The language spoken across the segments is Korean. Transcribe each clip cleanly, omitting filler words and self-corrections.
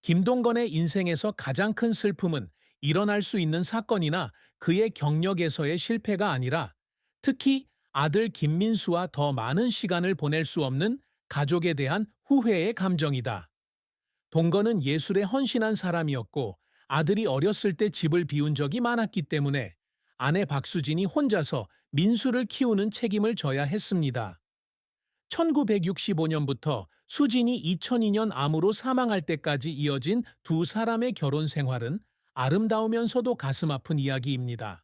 김동건의 인생에서 가장 큰 슬픔은 일어날 수 있는 사건이나 그의 경력에서의 실패가 아니라 특히 아들 김민수와 더 많은 시간을 보낼 수 없는 가족에 대한 후회의 감정이다. 동건은 예술에 헌신한 사람이었고 아들이 어렸을 때 집을 비운 적이 많았기 때문에 아내 박수진이 혼자서 민수를 키우는 책임을 져야 했습니다. 1965년부터 수진이 2002년 암으로 사망할 때까지 이어진 두 사람의 결혼 생활은 아름다우면서도 가슴 아픈 이야기입니다.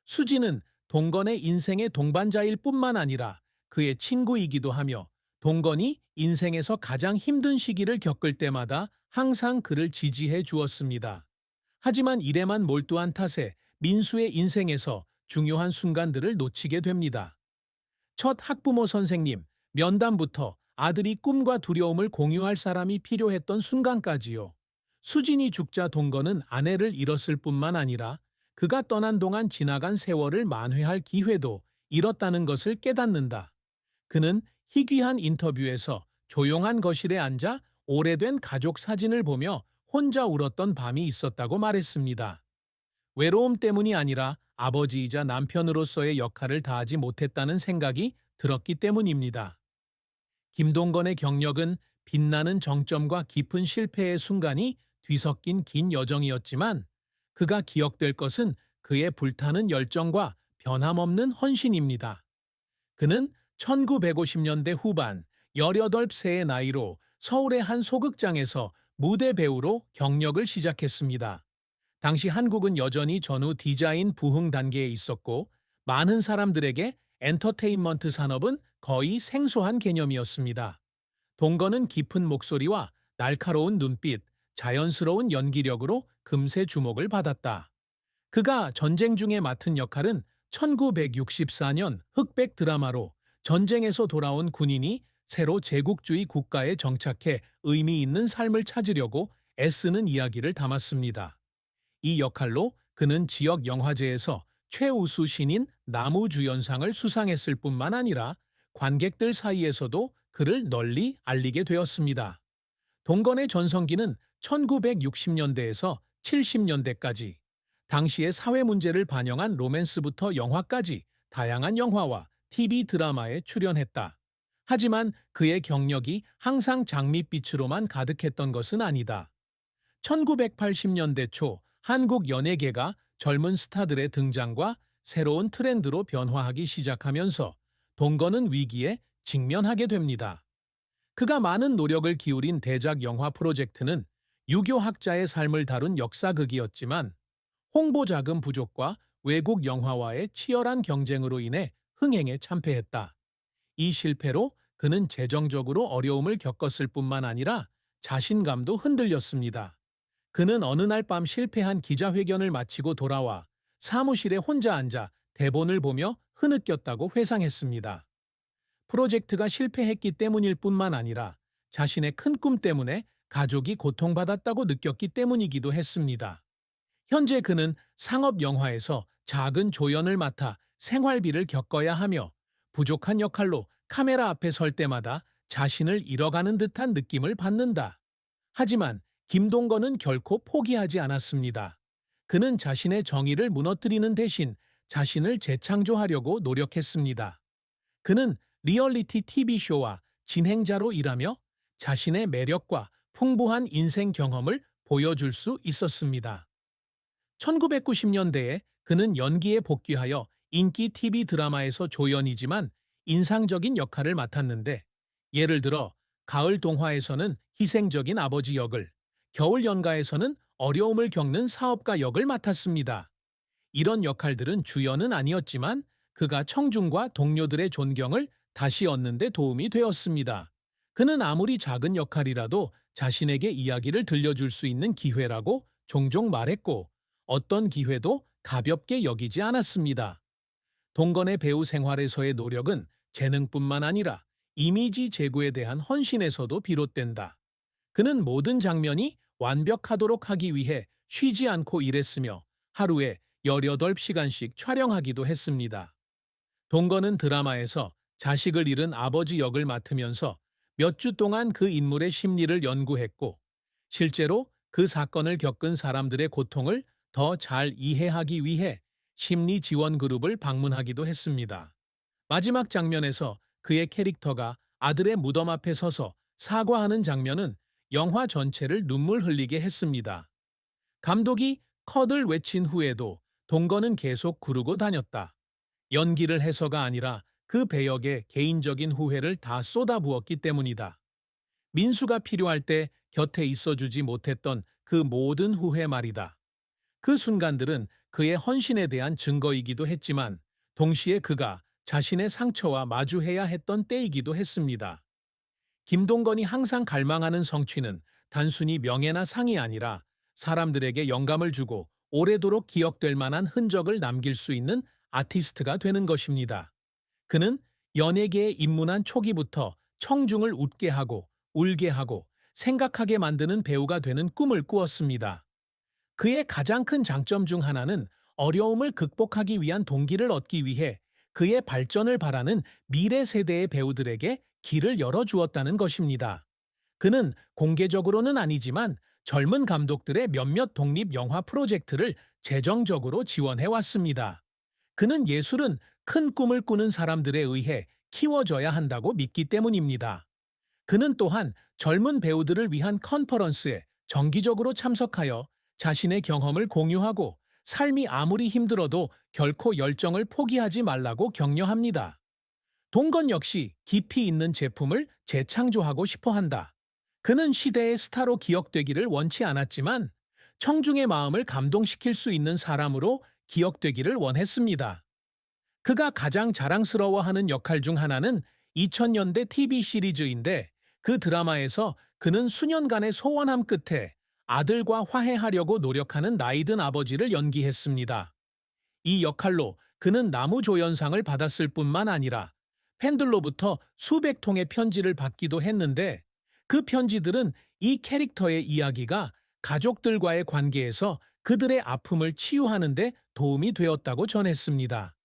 수진은 동건의 인생의 동반자일 뿐만 아니라 그의 친구이기도 하며 동건이 인생에서 가장 힘든 시기를 겪을 때마다 항상 그를 지지해 주었습니다. 하지만 일에만 몰두한 탓에 민수의 인생에서 중요한 순간들을 놓치게 됩니다. 첫 학부모 선생님, 면담부터 아들이 꿈과 두려움을 공유할 사람이 필요했던 순간까지요. 수진이 죽자 동건은 아내를 잃었을 뿐만 아니라 그가 떠난 동안 지나간 세월을 만회할 기회도 잃었다는 것을 깨닫는다. 그는 희귀한 인터뷰에서 조용한 거실에 앉아 오래된 가족 사진을 보며 혼자 울었던 밤이 있었다고 말했습니다. 외로움 때문이 아니라 아버지이자 남편으로서의 역할을 다하지 못했다는 생각이 들었기 때문입니다. 김동건의 경력은 빛나는 정점과 깊은 실패의 순간이 뒤섞인 긴 여정이었지만 그가 기억될 것은 그의 불타는 열정과 변함없는 헌신입니다. 그는 1950년대 후반 18세의 나이로 서울의 한 소극장에서 무대 배우로 경력을 시작했습니다. 당시 한국은 여전히 전후 디자인 부흥 단계에 있었고 많은 사람들에게 엔터테인먼트 산업은 거의 생소한 개념이었습니다. 동건은 깊은 목소리와 날카로운 눈빛, 자연스러운 연기력으로 금세 주목을 받았다. 그가 전쟁 중에 맡은 역할은 1964년 흑백 드라마로 전쟁에서 돌아온 군인이 새로 제국주의 국가에 정착해 의미 있는 삶을 찾으려고 애쓰는 이야기를 담았습니다. 이 역할로 그는 지역 영화제에서 최우수 신인 나무주연상을 수상했을 뿐만 아니라 관객들 사이에서도 그를 널리 알리게 되었습니다. 동건의 전성기는 1960년대에서 70년대까지 당시의 사회 문제를 반영한 로맨스부터 영화까지 다양한 영화와 TV 드라마에 출연했다. 하지만 그의 경력이 항상 장밋빛으로만 가득했던 것은 아니다. 1980년대 초 한국 연예계가 젊은 스타들의 등장과 새로운 트렌드로 변화하기 시작하면서 동건은 위기에 직면하게 됩니다. 그가 많은 노력을 기울인 대작 영화 프로젝트는 유교학자의 삶을 다룬 역사극이었지만 홍보 자금 부족과 외국 영화와의 치열한 경쟁으로 인해 흥행에 참패했다. 이 실패로 그는 재정적으로 어려움을 겪었을 뿐만 아니라 자신감도 흔들렸습니다. 그는 어느 날 밤 실패한 기자회견을 마치고 돌아와 사무실에 혼자 앉아 대본을 보며 흐느꼈다고 회상했습니다. 프로젝트가 실패했기 때문일 뿐만 아니라 자신의 큰 꿈 때문에 가족이 고통받았다고 느꼈기 때문이기도 했습니다. 현재 그는 상업 영화에서 작은 조연을 맡아 생활비를 겪어야 하며 부족한 역할로 카메라 앞에 설 때마다 자신을 잃어가는 듯한 느낌을 받는다. 하지만 김동건은 결코 포기하지 않았습니다. 그는 자신의 정의를 무너뜨리는 대신 자신을 재창조하려고 노력했습니다. 그는 리얼리티 TV쇼와 진행자로 일하며 자신의 매력과 풍부한 인생 경험을 보여줄 수 있었습니다. 1990년대에 그는 연기에 복귀하여 인기 TV 드라마에서 조연이지만 인상적인 역할을 맡았는데 예를 들어 가을 동화에서는 희생적인 아버지 역을, 겨울 연가에서는 어려움을 겪는 사업가 역을 맡았습니다. 이런 역할들은 주연은 아니었지만 그가 청중과 동료들의 존경을 다시 얻는 데 도움이 되었습니다. 그는 아무리 작은 역할이라도 자신에게 이야기를 들려줄 수 있는 기회라고 종종 말했고 어떤 기회도 가볍게 여기지 않았습니다. 동건의 배우 생활에서의 노력은 재능뿐만 아니라 이미지 제고에 대한 헌신에서도 비롯된다. 그는 모든 장면이 완벽하도록 하기 위해 쉬지 않고 일했으며 하루에 18시간씩 촬영하기도 했습니다. 동건은 드라마에서 자식을 잃은 아버지 역을 맡으면서 몇 주 동안 그 인물의 심리를 연구했고 실제로 그 사건을 겪은 사람들의 고통을 더 잘 이해하기 위해 심리 지원 그룹을 방문하기도 했습니다. 마지막 장면에서 그의 캐릭터가 아들의 무덤 앞에 서서 사과하는 장면은 영화 전체를 눈물 흘리게 했습니다. 감독이 컷을 외친 후에도 동거는 계속 구르고 다녔다. 연기를 해서가 아니라 그 배역의 개인적인 후회를 다 쏟아부었기 때문이다. 민수가 필요할 때 곁에 있어주지 못했던 그 모든 후회 말이다. 그 순간들은 그의 헌신에 대한 증거이기도 했지만 동시에 그가 자신의 상처와 마주해야 했던 때이기도 했습니다. 김동건이 항상 갈망하는 성취는 단순히 명예나 상이 아니라 사람들에게 영감을 주고 오래도록 기억될 만한 흔적을 남길 수 있는 아티스트가 되는 것입니다. 그는 연예계에 입문한 초기부터 청중을 웃게 하고 울게 하고 생각하게 만드는 배우가 되는 꿈을 꾸었습니다. 그의 가장 큰 장점 중 하나는 어려움을 극복하기 위한 동기를 얻기 위해 그의 발전을 바라는 미래 세대의 배우들에게 길을 열어주었다는 것입니다. 그는 공개적으로는 아니지만 젊은 감독들의 몇몇 독립 영화 프로젝트를 재정적으로 지원해 왔습니다. 그는 예술은 큰 꿈을 꾸는 사람들에 의해 키워져야 한다고 믿기 때문입니다. 그는 또한 젊은 배우들을 위한 컨퍼런스에 정기적으로 참석하여 자신의 경험을 공유하고 삶이 아무리 힘들어도 결코 열정을 포기하지 말라고 격려합니다. 동건 역시 깊이 있는 제품을 재창조하고 싶어 한다. 그는 시대의 스타로 기억되기를 원치 않았지만 청중의 마음을 감동시킬 수 있는 사람으로 기억되기를 원했습니다. 그가 가장 자랑스러워하는 역할 중 하나는 2000년대 TV 시리즈인데 그 드라마에서 그는 수년간의 소원함 끝에 아들과 화해하려고 노력하는 나이든 아버지를 연기했습니다. 이 역할로 그는 나무조연상을 받았을 뿐만 아니라 팬들로부터 수백 통의 편지를 받기도 했는데 그 편지들은 이 캐릭터의 이야기가 가족들과의 관계에서 그들의 아픔을 치유하는 데 도움이 되었다고 전했습니다.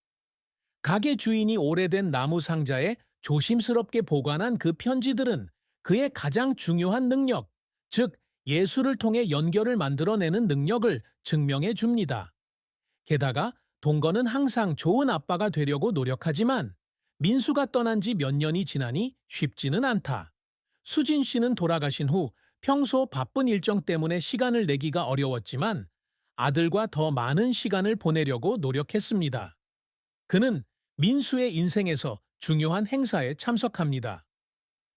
가게 주인이 오래된 나무 상자에 조심스럽게 보관한 그 편지들은 그의 가장 중요한 능력, 즉 예술을 통해 연결을 만들어내는 능력을 증명해 줍니다. 게다가 동건은 항상 좋은 아빠가 되려고 노력하지만 민수가 떠난 지 몇 년이 지나니 쉽지는 않다. 수진 씨는 돌아가신 후 평소 바쁜 일정 때문에 시간을 내기가 어려웠지만 아들과 더 많은 시간을 보내려고 노력했습니다. 그는 민수의 인생에서 중요한 행사에 참석합니다.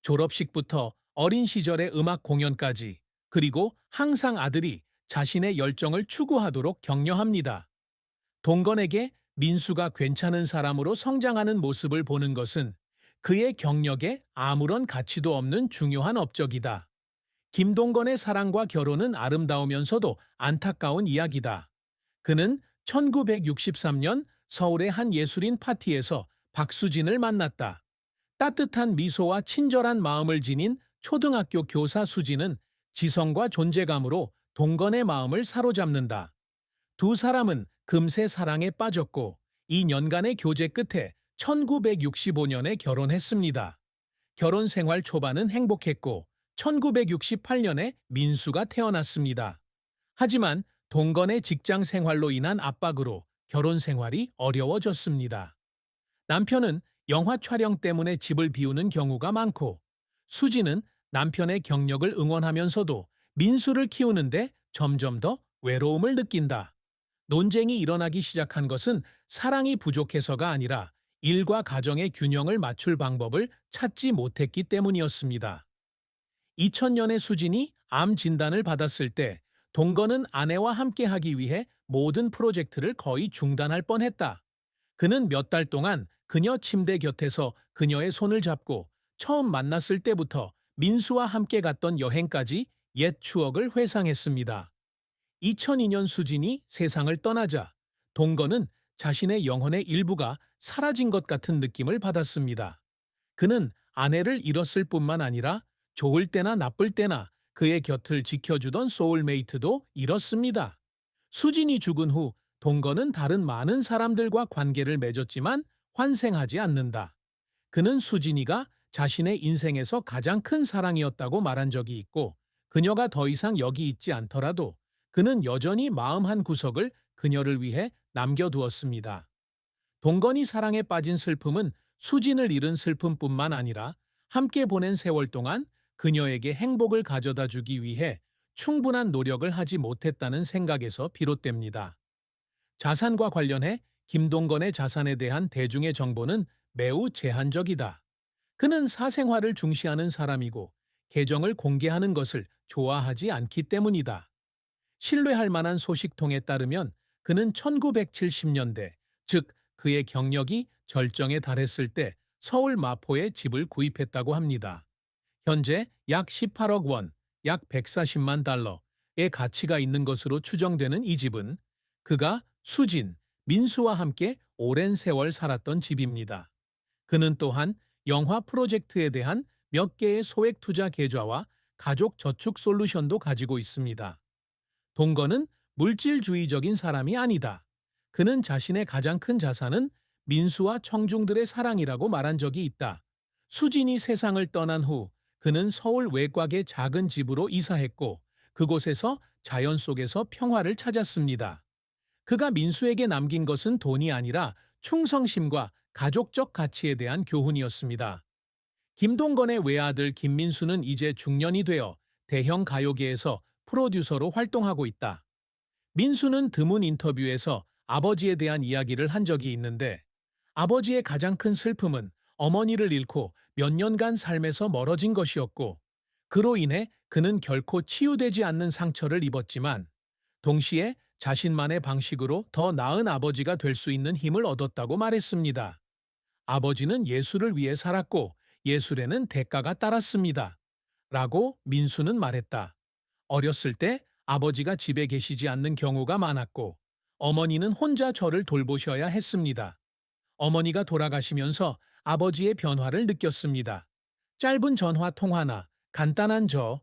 졸업식부터 어린 시절의 음악 공연까지, 그리고 항상 아들이 자신의 열정을 추구하도록 격려합니다. 동건에게 민수가 괜찮은 사람으로 성장하는 모습을 보는 것은 그의 경력에 아무런 가치도 없는 중요한 업적이다. 김동건의 사랑과 결혼은 아름다우면서도 안타까운 이야기다. 그는 1963년 서울의 한 예술인 파티에서 박수진을 만났다. 따뜻한 미소와 친절한 마음을 지닌 초등학교 교사 수진은 지성과 존재감으로 동건의 마음을 사로잡는다. 두 사람은 금세 사랑에 빠졌고 2년간의 교제 끝에 1965년에 결혼했습니다. 결혼 생활 초반은 행복했고 1968년에 민수가 태어났습니다. 하지만 동건의 직장 생활로 인한 압박으로 결혼 생활이 어려워졌습니다. 남편은 영화 촬영 때문에 집을 비우는 경우가 많고 수지는 남편의 경력을 응원하면서도 민수를 키우는데 점점 더 외로움을 느낀다. 논쟁이 일어나기 시작한 것은 사랑이 부족해서가 아니라 일과 가정의 균형을 맞출 방법을 찾지 못했기 때문이었습니다. 2000년에 수진이 암 진단을 받았을 때 동건은 아내와 함께하기 위해 모든 프로젝트를 거의 중단할 뻔했다. 그는 몇 달 동안 그녀 침대 곁에서 그녀의 손을 잡고 처음 만났을 때부터 민수와 함께 갔던 여행까지 옛 추억을 회상했습니다. 2002년 수진이 세상을 떠나자 동건은 자신의 영혼의 일부가 사라진 것 같은 느낌을 받았습니다. 그는 아내를 잃었을 뿐만 아니라 좋을 때나 나쁠 때나 그의 곁을 지켜주던 소울메이트도 잃었습니다. 수진이 죽은 후 동건은 다른 많은 사람들과 관계를 맺었지만 환생하지 않는다. 그는 수진이가 자신의 인생에서 가장 큰 사랑이었다고 말한 적이 있고 그녀가 더 이상 여기 있지 않더라도 그는 여전히 마음 한 구석을 그녀를 위해 남겨두었습니다. 동건이 사랑에 빠진 슬픔은 수진을 잃은 슬픔뿐만 아니라 함께 보낸 세월 동안 그녀에게 행복을 가져다 주기 위해 충분한 노력을 하지 못했다는 생각에서 비롯됩니다. 자산과 관련해 김동건의 자산에 대한 대중의 정보는 매우 제한적이다. 그는 사생활을 중시하는 사람이고 계정을 공개하는 것을 좋아하지 않기 때문이다. 신뢰할 만한 소식통에 따르면 그는 1970년대, 즉 그의 경력이 절정에 달했을 때 서울 마포에 집을 구입했다고 합니다. 현재 약 18억 원, 약 140만 달러의 가치가 있는 것으로 추정되는 이 집은 그가 수진, 민수와 함께 오랜 세월 살았던 집입니다. 그는 또한 영화 프로젝트에 대한 몇 개의 소액 투자 계좌와 가족 저축 솔루션도 가지고 있습니다. 동건은 물질주의적인 사람이 아니다. 그는 자신의 가장 큰 자산은 민수와 청중들의 사랑이라고 말한 적이 있다. 수진이 세상을 떠난 후 그는 서울 외곽의 작은 집으로 이사했고 그곳에서 자연 속에서 평화를 찾았습니다. 그가 민수에게 남긴 것은 돈이 아니라 충성심과 가족적 가치에 대한 교훈이었습니다. 김동건의 외아들 김민수는 이제 중년이 되어 대형 가요계에서 프로듀서로 활동하고 있다. 민수는 드문 인터뷰에서 아버지에 대한 이야기를 한 적이 있는데 아버지의 가장 큰 슬픔은 어머니를 잃고 몇 년간 삶에서 멀어진 것이었고 그로 인해 그는 결코 치유되지 않는 상처를 입었지만 동시에 자신만의 방식으로 더 나은 아버지가 될 수 있는 힘을 얻었다고 말했습니다. 아버지는 예술을 위해 살았고 예술에는 대가가 따랐습니다. 라고 민수는 말했다. 어렸을 때 아버지가 집에 계시지 않는 경우가 많았고 어머니는 혼자 저를 돌보셔야 했습니다. 어머니가 돌아가시면서 아버지의 변화를 느꼈습니다. 짧은 전화 통화나 간단한 저